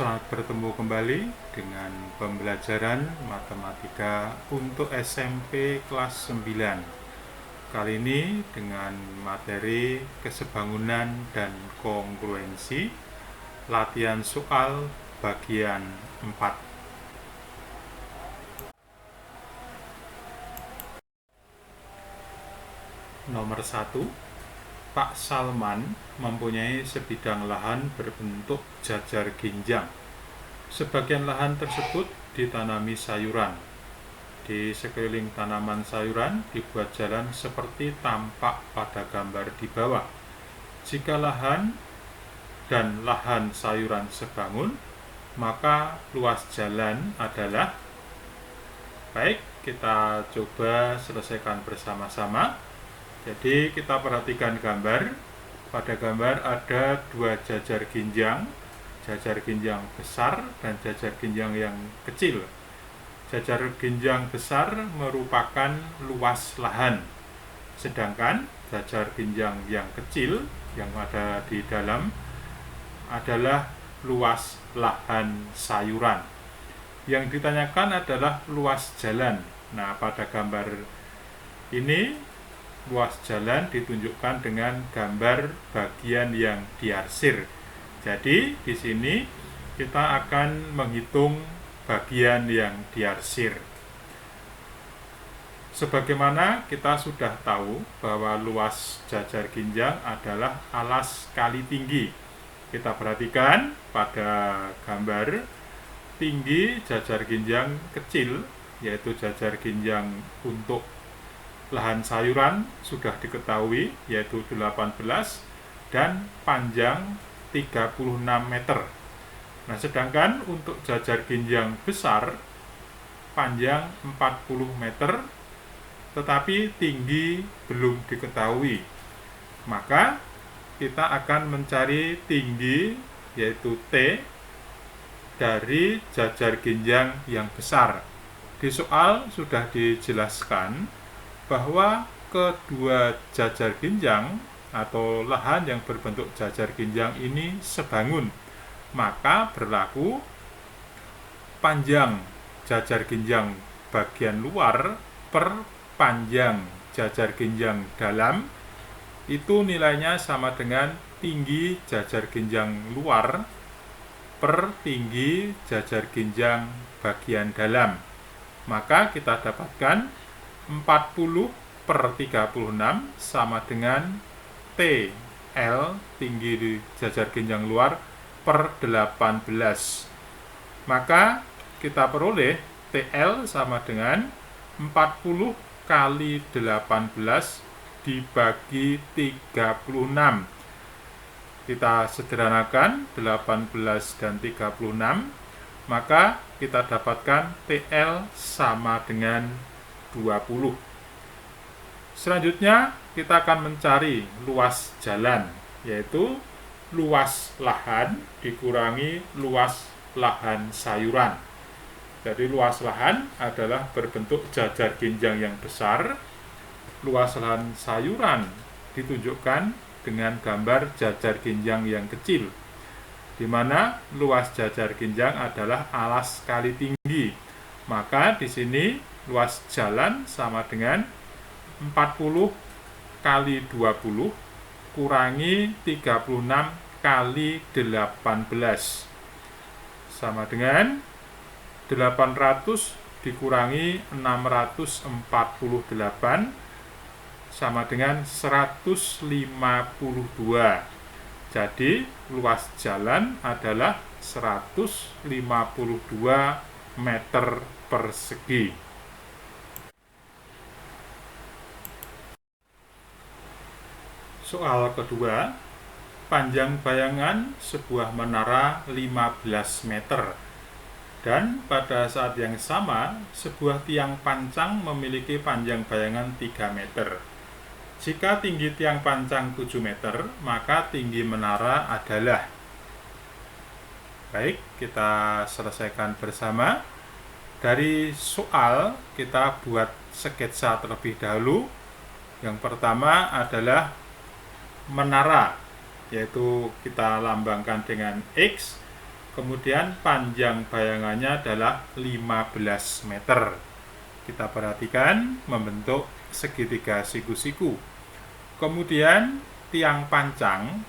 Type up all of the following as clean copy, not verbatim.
Selamat bertemu kembali dengan pembelajaran matematika untuk SMP kelas 9. Kali ini dengan materi kesebangunan dan kongruensi, latihan soal bagian 4. Nomor 1. Pak Salman mempunyai sebidang lahan berbentuk jajar ginjang. Sebagian lahan tersebut ditanami sayuran. Di sekeliling tanaman sayuran dibuat jalan seperti tampak pada gambar di bawah. Jika lahan dan lahan sayuran sebangun, maka luas jalan adalah... Baik, kita coba selesaikan bersama-sama. Jadi kita perhatikan gambar. Pada gambar ada dua jajar ginjang besar dan jajar ginjang yang kecil. Jajar ginjang besar merupakan luas lahan, sedangkan jajar ginjang yang kecil yang ada di dalam adalah luas lahan sayuran. Yang ditanyakan adalah luas jalan. Nah, pada gambar ini luas jalan ditunjukkan dengan gambar bagian yang diarsir. Jadi di sini kita akan menghitung bagian yang diarsir. Sebagaimana kita sudah tahu bahwa luas jajar ginjang adalah alas kali tinggi. Kita perhatikan pada gambar tinggi jajar ginjang kecil, yaitu jajar ginjang untuk lahan sayuran sudah diketahui, yaitu 18 dan panjang 36 meter. Nah, sedangkan untuk jajar ginjang besar panjang 40 meter tetapi tinggi belum diketahui. Maka kita akan mencari tinggi, yaitu T, dari jajar ginjang yang besar. Di soal sudah dijelaskan bahwa kedua jajar ginjang atau lahan yang berbentuk jajar ginjang ini sebangun, maka berlaku panjang jajar ginjang bagian luar per panjang jajar ginjang dalam itu nilainya sama dengan tinggi jajar ginjang luar per tinggi jajar ginjang bagian dalam. Maka kita dapatkan 40 per 36 sama dengan TL, tinggi di jajar ginjang luar, per 18. Maka kita peroleh TL sama dengan 40 kali 18 dibagi 36. Kita sederhanakan 18 dan 36, maka kita dapatkan TL sama dengan 20. Selanjutnya kita akan mencari luas jalan, yaitu luas lahan dikurangi luas lahan sayuran. Jadi luas lahan adalah berbentuk jajar ginjang yang besar. Luas lahan sayuran ditunjukkan dengan gambar jajar ginjang yang kecil, di mana luas jajar ginjang adalah alas kali tinggi. Maka di sini luas jalan sama dengan 40 kali 20 kurangi 36 kali 18 sama dengan 800 dikurangi 648 sama dengan 152. Jadi luas jalan adalah 152 meter persegi. Soal kedua, panjang bayangan sebuah menara 15 meter. Dan pada saat yang sama, sebuah tiang pancang memiliki panjang bayangan 3 meter. Jika tinggi tiang pancang 7 meter, maka tinggi menara adalah... Baik, kita selesaikan bersama. Dari soal, kita buat sketsa terlebih dahulu. Yang pertama adalah menara, yaitu kita lambangkan dengan X. Kemudian panjang bayangannya adalah 15 meter. Kita perhatikan membentuk segitiga siku-siku. Kemudian tiang pancang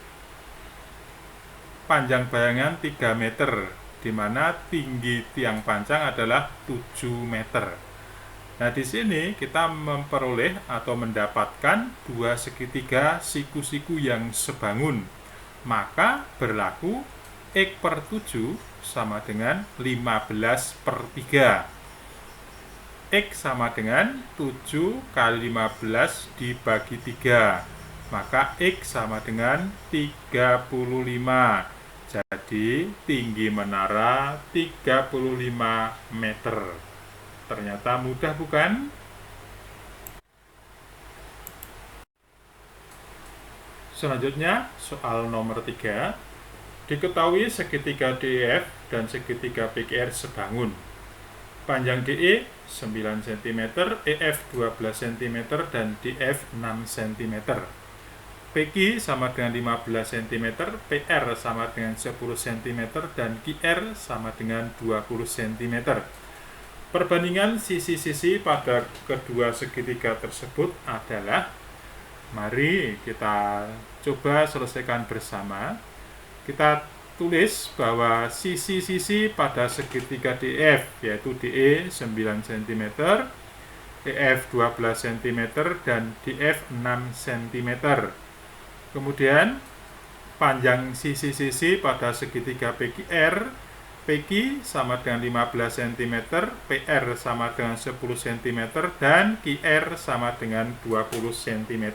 panjang bayangan 3 meter, di mana tinggi tiang pancang adalah 7 meter. Nah, di sini kita memperoleh atau mendapatkan dua segitiga siku-siku yang sebangun. Maka berlaku X per 7 sama dengan 15 per 3. X sama dengan 7 kali 15 dibagi 3. Maka X sama dengan 35. Jadi tinggi menara 35 meter. Ternyata mudah, bukan? Selanjutnya soal nomor 3. Diketahui segitiga DEF dan segitiga PQR sebangun. Panjang DE 9 cm, EF 12 cm, dan DF 6 cm. PQ sama dengan 15 cm, PR sama dengan 10 cm, dan QR sama dengan 20 cm. Perbandingan sisi-sisi pada kedua segitiga tersebut adalah, mari kita coba selesaikan bersama. Kita tulis bahwa sisi-sisi pada segitiga DF, yaitu DE 9 cm, EF 12 cm, dan DF 6 cm. Kemudian panjang sisi-sisi pada segitiga PQR, PQ sama dengan 15 cm, PR sama dengan 10 cm, dan QR sama dengan 20 cm.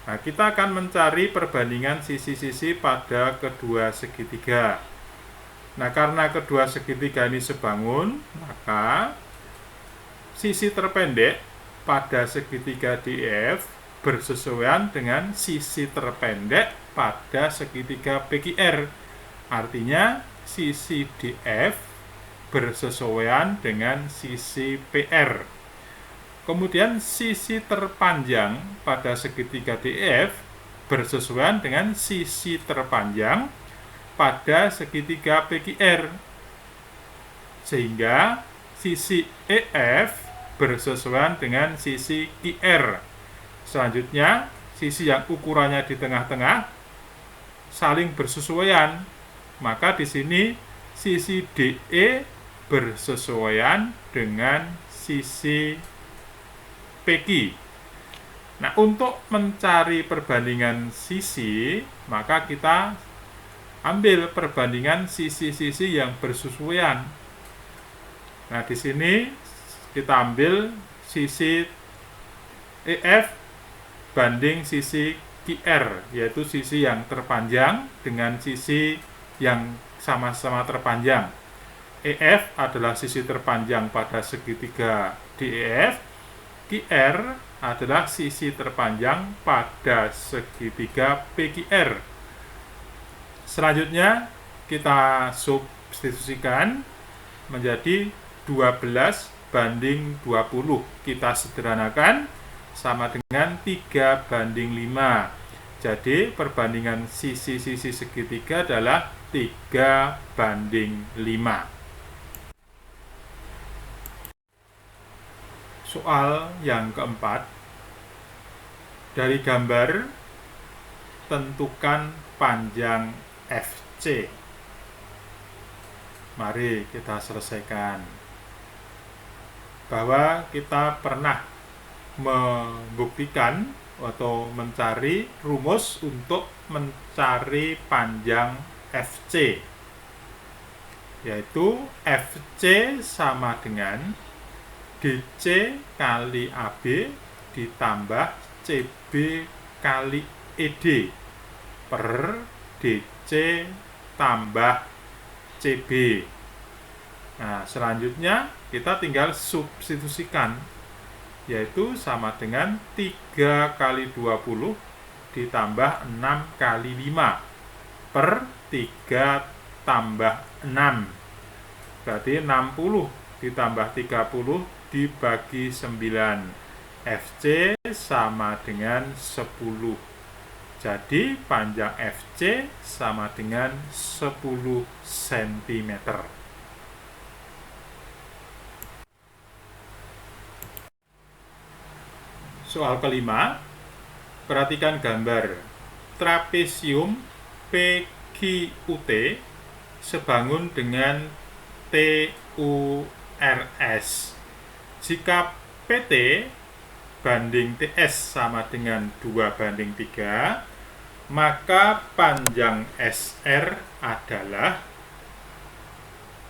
Nah, kita akan mencari perbandingan sisi-sisi pada kedua segitiga. Nah, karena kedua segitiga ini sebangun, maka sisi terpendek pada segitiga DEF bersesuaian dengan sisi terpendek pada segitiga PQR. Artinya, sisi DF bersesuaian dengan sisi PR. Kemudian sisi terpanjang pada segitiga DEF bersesuaian dengan sisi terpanjang pada segitiga PQR. Sehingga sisi EF bersesuaian dengan sisi QR. Selanjutnya, sisi yang ukurannya di tengah-tengah saling bersesuaian. Maka di sini sisi DE bersesuaian dengan sisi PQ. Nah, untuk mencari perbandingan sisi, maka kita ambil perbandingan sisi-sisi yang bersesuaian. Nah, di sini kita ambil sisi EF banding sisi QR, yaitu sisi yang terpanjang dengan sisi yang sama-sama terpanjang. EF adalah sisi terpanjang pada segitiga DEF, QR adalah sisi terpanjang pada segitiga PQR. Selanjutnya kita substitusikan menjadi 12 banding 20. Kita sederhanakan sama dengan 3 banding 5. Jadi perbandingan sisi-sisi segitiga adalah 3 banding 5. Soal yang keempat, dari gambar tentukan panjang FC. Mari kita selesaikan. Bahwa kita pernah membuktikan atau mencari rumus untuk mencari panjang FC, yaitu FC sama dengan DC kali AB ditambah CB kali ED per DC tambah CB. Nah, selanjutnya kita tinggal substitusikan, yaitu sama dengan 3 kali 20 ditambah 6 kali 5 per 3 tambah 6. Berarti 60 ditambah 30 dibagi 9. FC sama dengan 10. Jadi panjang FC sama dengan 10 cm. Soal kelima, perhatikan gambar trapesium PQUT sebangun dengan TURS. Jika PT banding TS sama dengan 2:3, maka panjang SR adalah,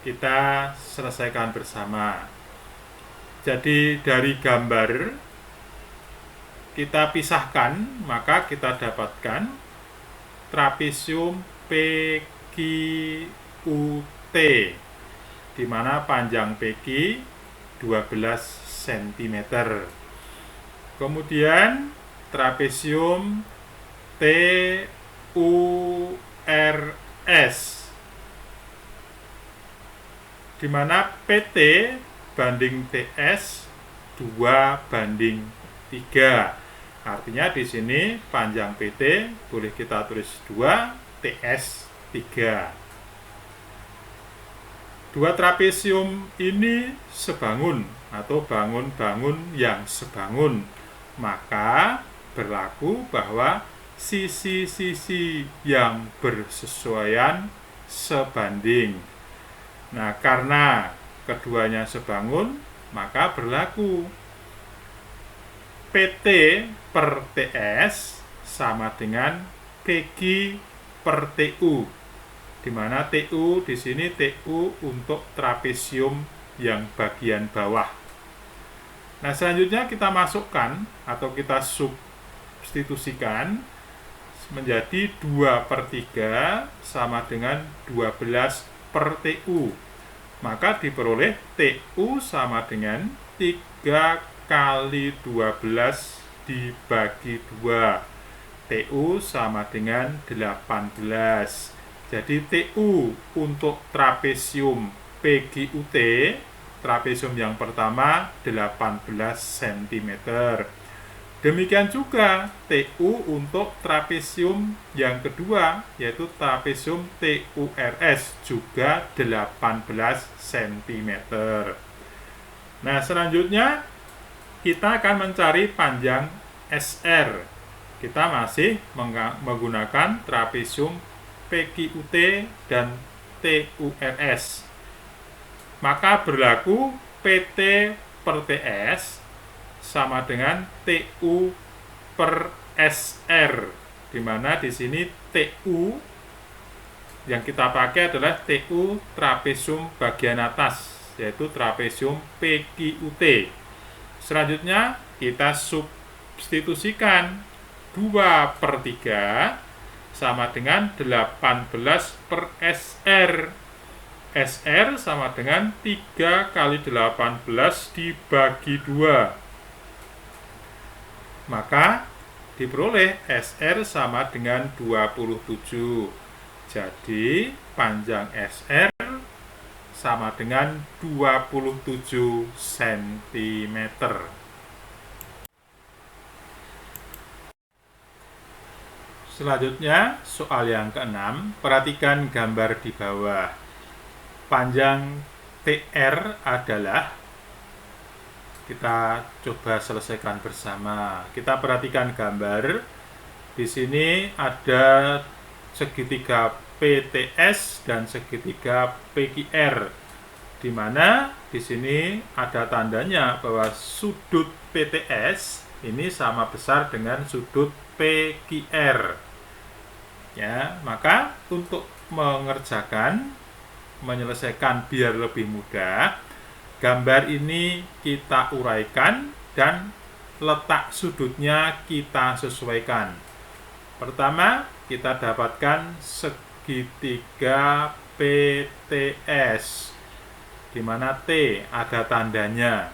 kita selesaikan bersama. Jadi dari gambar kita pisahkan, maka kita dapatkan trapesium PQUT, di mana panjang PQ 12 cm. Kemudian trapesium TURS, di mana PT banding TS 2:3. Artinya di sini panjang PT boleh kita tulis 2, TS 3. Dua trapesium ini sebangun atau bangun-bangun yang sebangun, maka berlaku bahwa sisi-sisi yang bersesuaian sebanding. Nah, karena keduanya sebangun, maka berlaku PT per TS sama dengan PQ per TU, di mana TU di sini TU untuk trapesium yang bagian bawah. Nah, selanjutnya kita masukkan atau kita substitusikan menjadi 2/3 sama dengan 12 per TU. Maka diperoleh TU sama dengan 3 kali 12 dibagi 2. TU sama dengan 18. Jadi TU untuk trapesium PQUT, trapesium yang pertama 18 cm. Demikian juga TU untuk trapesium yang kedua, yaitu trapesium TURS, juga 18 cm. Nah, selanjutnya kita akan mencari panjang SR. Kita masih menggunakan trapesium PQUT dan TURS. Maka berlaku PT per TS sama dengan TU per SR, di mana di sini TU yang kita pakai adalah TU trapesium bagian atas, yaitu trapesium PQUT. Selanjutnya kita substitusikan 2/3 sama dengan 18 per SR. SR sama dengan 3 kali 18 dibagi 2. Maka diperoleh SR sama dengan 27. Jadi panjang SR sama dengan 27 cm. Selanjutnya, soal yang keenam, perhatikan gambar di bawah. Panjang TR adalah, kita coba selesaikan bersama. Kita perhatikan gambar. Di sini ada segitiga PTS dan segitiga PQR, di mana di sini ada tandanya bahwa sudut PTS ini sama besar dengan sudut PQR. Ya, maka untuk menyelesaikan biar lebih mudah, gambar ini kita uraikan dan letak sudutnya kita sesuaikan. Pertama, kita dapatkan segitiga PTS, di mana T ada tandanya,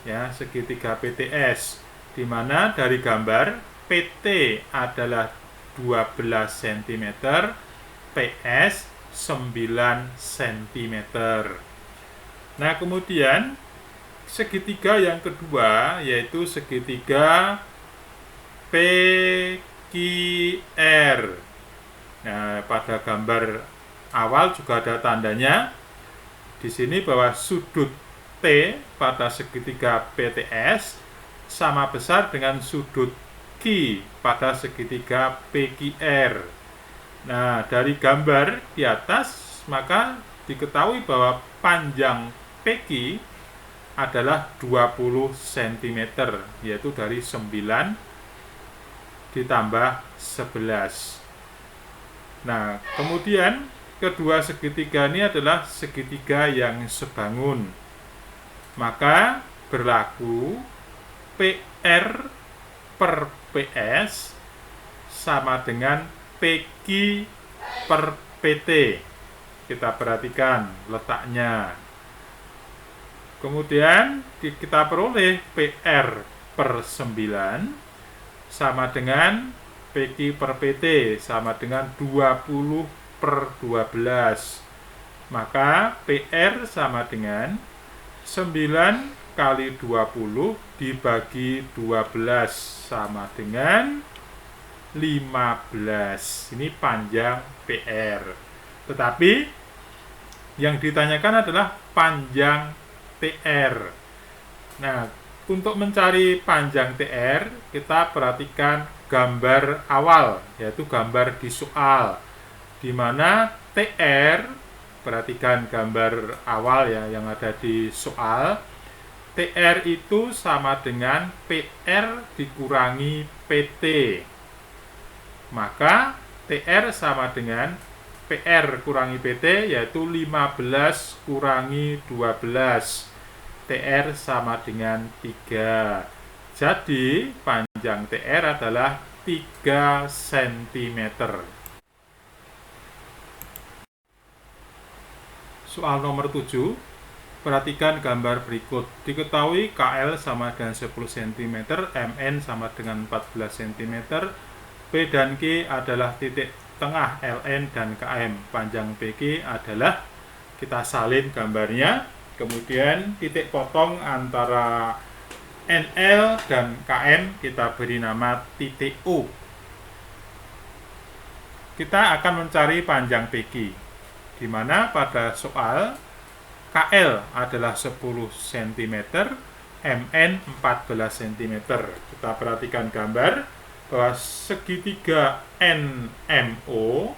ya, segitiga PTS, di mana dari gambar PT adalah 12 cm, PS 9 cm. Nah, kemudian segitiga yang kedua yaitu segitiga PQR. PQR. Nah, pada gambar awal juga ada tandanya di sini bahwa sudut T pada segitiga PTS sama besar dengan sudut Q pada segitiga PQR. Nah, dari gambar di atas maka diketahui bahwa panjang PQ adalah 20 cm, yaitu dari 9 ditambah 11. Nah, kemudian kedua segitiga ini adalah segitiga yang sebangun. Maka berlaku PR per PS sama dengan PQ per PT. Kita perhatikan letaknya. Kemudian kita peroleh PR per 9 sama dengan PQ per PT sama dengan 20 per 12. Maka PR sama dengan 9 kali 20 dibagi 12 sama dengan 15. Ini panjang PR. Tetapi yang ditanyakan adalah panjang TR. Nah, untuk mencari panjang TR, kita perhatikan gambar awal, yaitu gambar di soal, di mana TR, perhatikan gambar awal ya yang ada di soal, TR itu sama dengan PR dikurangi PT. Maka TR sama dengan PR kurangi PT, yaitu 15 kurangi 12. TR sama dengan 3. Jadi panjang TR adalah 3 cm. Soal nomor 7. Perhatikan gambar berikut. Diketahui KL sama dengan 10 cm, MN sama dengan 14 cm, P dan Q adalah titik tengah LN dan KM. Panjang PQ adalah, kita salin gambarnya, kemudian titik potong antara NL dan KM kita beri nama titik O. Kita akan mencari panjang PQ, di mana pada soal KL adalah 10 cm, MN 14 cm. Kita perhatikan gambar bahwa segitiga NMO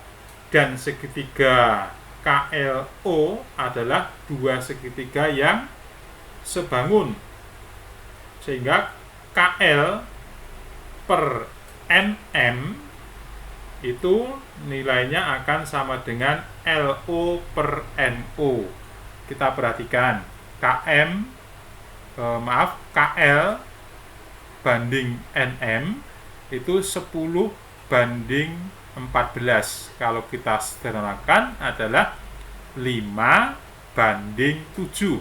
dan segitiga KLO adalah dua segitiga yang sebangun, sehingga KL per NM itu nilainya akan sama dengan LO per NO. Kita perhatikan KL banding NM itu 10 banding 14. Kalau kita sederhanakan adalah 5 banding 7.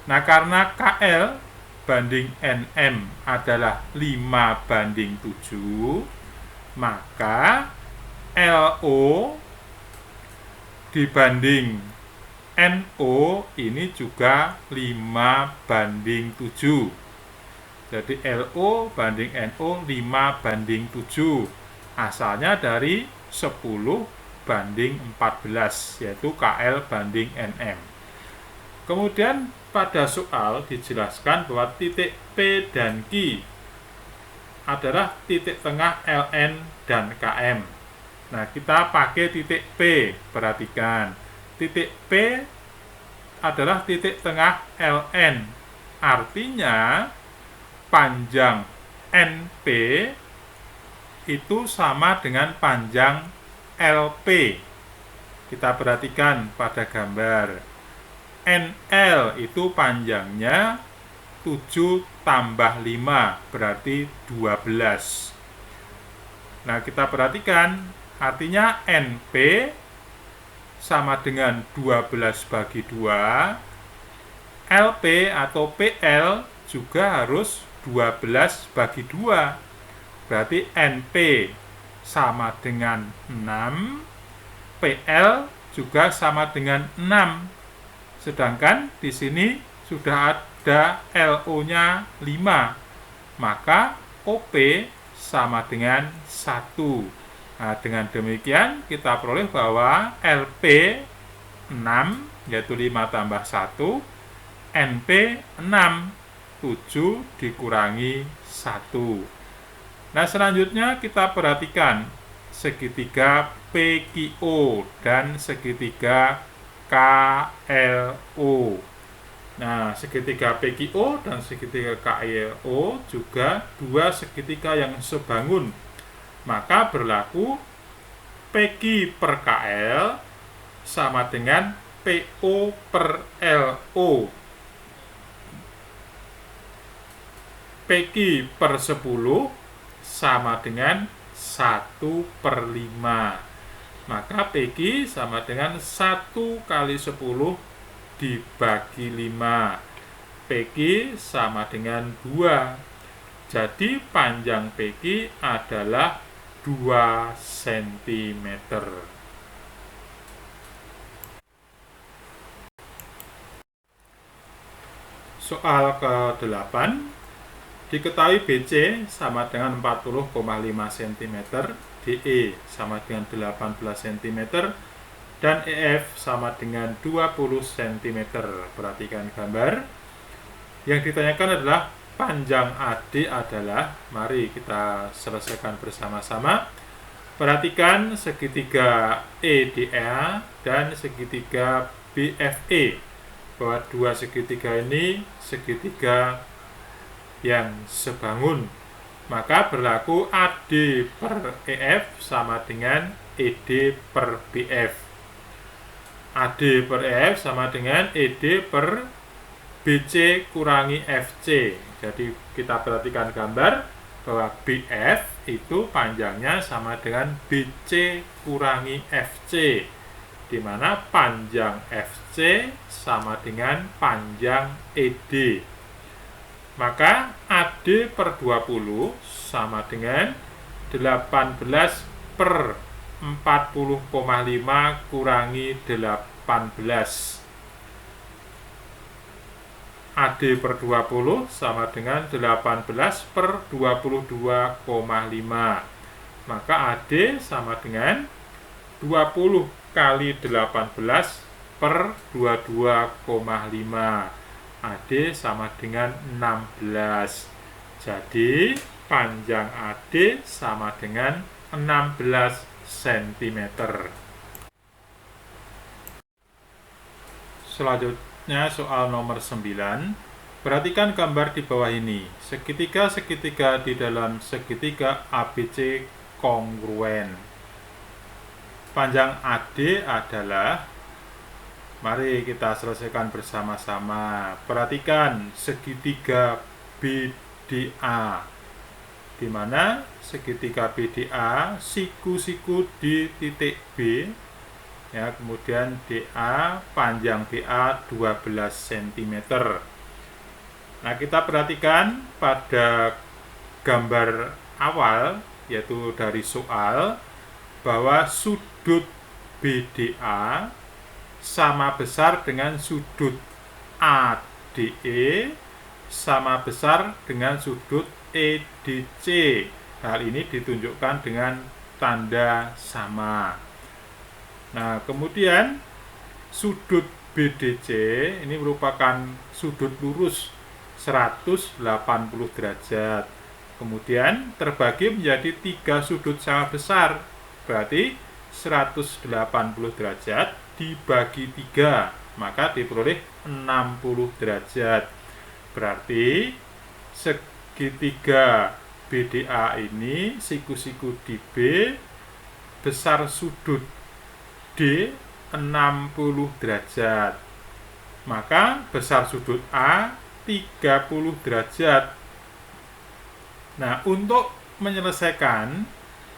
Nah, karena KL banding NM adalah 5 banding 7, maka LO dibanding NO ini juga 5 banding 7. Jadi LO banding NO 5 banding 7. Asalnya dari 10 banding 14, yaitu KL banding NM. Kemudian pada soal dijelaskan bahwa titik P dan Q adalah titik tengah LN dan KM. Nah, kita pakai titik P. Perhatikan, titik P adalah titik tengah LN. Artinya panjang NP itu sama dengan panjang LP. Kita perhatikan pada gambar. NL itu panjangnya 7 tambah 5 berarti 12. Nah, kita perhatikan, artinya NP sama dengan 12 bagi 2. LP atau PL juga harus 12 bagi 2. Berarti NP sama dengan 6, PL juga sama dengan 6. Sedangkan di sini sudah ada LO-nya 5. Maka OP sama dengan 1. Nah, dengan demikian kita peroleh bahwa LP 6, yaitu 5 tambah 1, NP 6, 7 dikurangi 1. Nah, selanjutnya kita perhatikan segitiga PQO dan segitiga KLO. Nah, segitiga PQO dan segitiga KLO juga dua segitiga yang sebangun. Maka berlaku PQ per KL sama dengan PO per LO. PQ per 10 sama dengan 1/5. Maka PQ sama dengan 1 kali 10 dibagi 5. PQ sama dengan 2. Jadi panjang PQ adalah 2 cm. Soal ke-8. Diketahui BC sama dengan 40,5 cm, DE sama dengan 18 cm, dan EF sama dengan 20 cm. Perhatikan gambar. Yang ditanyakan adalah panjang AD adalah, mari kita selesaikan bersama-sama. Perhatikan segitiga EDA dan segitiga BFE, bahwa dua segitiga ini segitiga yang sebangun. Maka berlaku AD per EF sama dengan ED per BF. AD per EF sama dengan ED per BC kurangi FC. Jadi kita perhatikan gambar bahwa BF itu panjangnya sama dengan BC kurangi FC, di mana panjang FC sama dengan panjang ED. Maka AD per 20 sama dengan 18 per 40,5 kurangi 18. AD per 20 sama dengan 18 per 22,5. Maka AD sama dengan 20 kali 18 per 22,5. AD sama dengan 16. Jadi panjang AD sama dengan 16 cm. Selanjutnya soal nomor 9. Perhatikan gambar di bawah ini. Segitiga-segitiga di dalam segitiga ABC kongruen. Panjang AD adalah, mari kita selesaikan bersama-sama. Perhatikan segitiga BDA, di mana segitiga BDA siku-siku di titik B, ya, kemudian DA, panjang DA 12 cm. Nah, kita perhatikan pada gambar awal, yaitu dari soal, bahwa sudut BDA sama besar dengan sudut ADE sama besar dengan sudut EDC. Hal ini ditunjukkan dengan tanda sama. Nah, kemudian sudut BDC ini merupakan sudut lurus 180 derajat. Kemudian terbagi menjadi 3 sudut sama besar. Berarti 180 derajat dibagi 3, maka diperoleh 60 derajat. Berarti segitiga BDA ini siku-siku di B, besar sudut D 60 derajat. Maka besar sudut A 30 derajat. Nah, untuk menyelesaikan,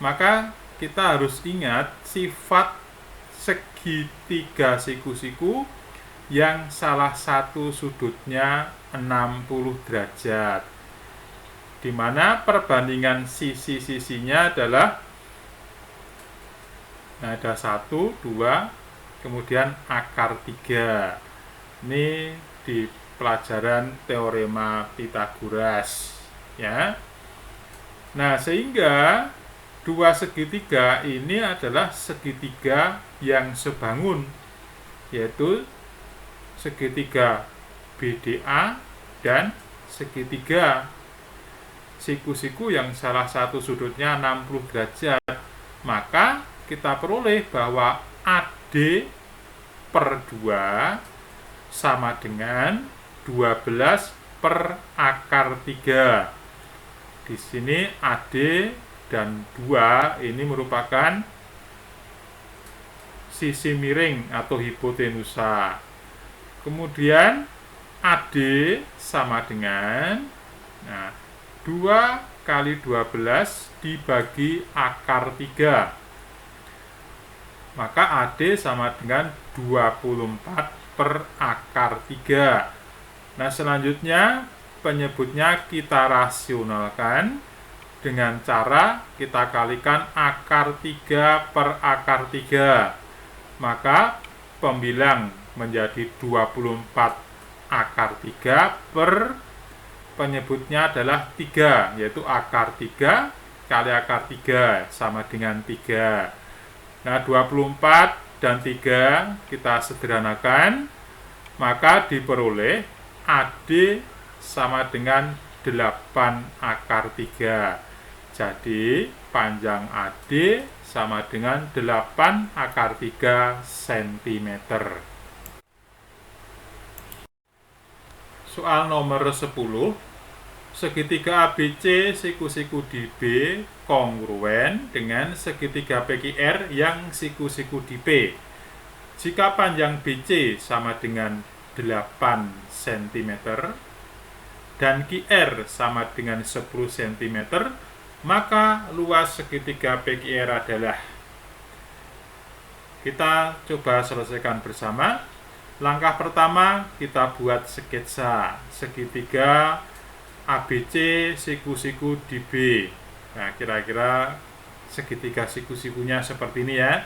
maka kita harus ingat sifat segitiga siku-siku yang salah satu sudutnya 60 derajat, di mana perbandingan sisi-sisinya adalah, nah, ada 1, 2, kemudian akar 3. Ini di pelajaran teorema Pythagoras, ya. Nah, sehingga dua segitiga ini adalah segitiga yang sebangun, yaitu segitiga BDA dan segitiga siku-siku yang salah satu sudutnya 60 derajat. Maka kita peroleh bahwa AD per 2 sama dengan 12 per akar 3. Di sini AD dan 2 ini merupakan sisi miring atau hipotenusa. Kemudian AD sama dengan 2 kali 12 dibagi akar 3. Maka AD sama dengan 24 per akar 3. Nah, selanjutnya penyebutnya kita rasionalkan dengan cara kita kalikan akar 3 per akar 3. Maka pembilang menjadi 24 akar 3 per penyebutnya adalah 3, yaitu akar 3 kali akar 3 sama dengan 3. Nah, 24 dan 3 kita sederhanakan, maka diperoleh AD sama dengan 8 akar 3. Jadi, panjang AD sama dengan 8 akar 3 cm. Soal nomor 10. Segitiga ABC siku-siku di B kongruen dengan segitiga PQR yang siku-siku di P. Jika panjang BC sama dengan 8 cm dan QR sama dengan 10 cm, maka luas segitiga PQR adalah. Kita coba selesaikan bersama. Langkah pertama, kita buat sketsa segitiga ABC siku-siku di B. Nah, kira-kira segitiga siku-sikunya seperti ini ya.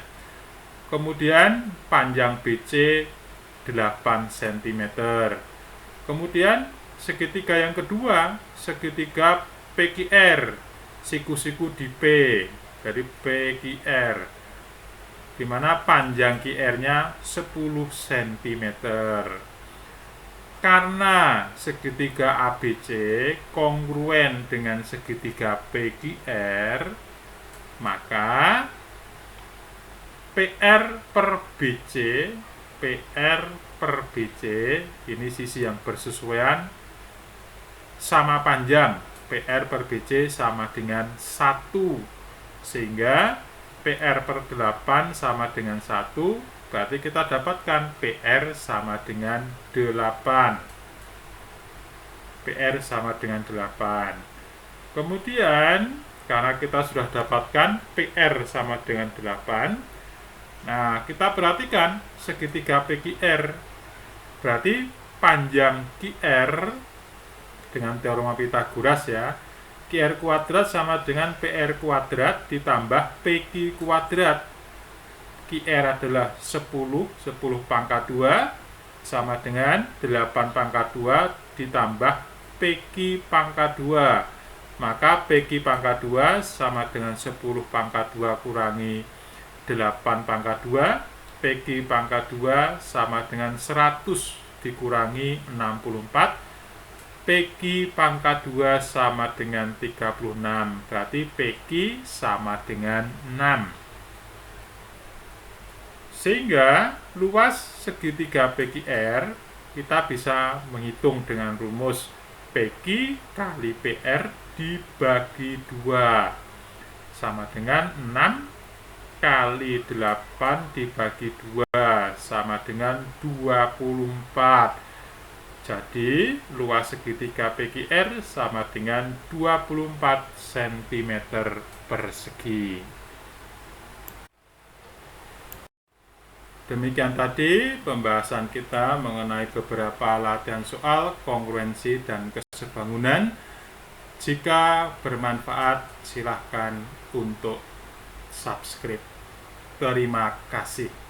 Kemudian panjang BC 8 cm. Kemudian segitiga yang kedua, segitiga PQR siku-siku di P. Jadi PQR, di mana panjang QR-nya 10 cm. Karena segitiga ABC kongruen dengan segitiga PQR, maka PR per BC ini sisi yang bersesuaian sama panjang. PR per BC sama dengan 1, sehingga PR per 8 sama dengan 1, berarti kita dapatkan PR sama dengan 8. PR sama dengan 8. Kemudian, karena kita sudah dapatkan PR sama dengan 8, nah, kita perhatikan segitiga PQR. Berarti panjang QR dengan teorema Pythagoras ya, QR kuadrat sama dengan PR kuadrat ditambah PQ kuadrat. QR adalah 10 pangkat 2 sama dengan 8 pangkat 2 ditambah PQ pangkat 2. Maka PQ pangkat 2 sama dengan 10 pangkat 2 kurangi 8 pangkat 2. PQ pangkat 2 sama dengan 100 dikurangi 64. PQ pangkat 2 sama dengan 36. Berarti PQ sama dengan 6. Sehingga luas segitiga PQR kita bisa menghitung dengan rumus PQ kali PR dibagi 2 sama dengan 6 kali 8 dibagi 2 sama dengan 24. Jadi, luas segitiga PQR sama dengan 24 cm persegi. Demikian tadi pembahasan kita mengenai beberapa latihan soal kongruensi dan kesebangunan. Jika bermanfaat, silahkan untuk subscribe. Terima kasih.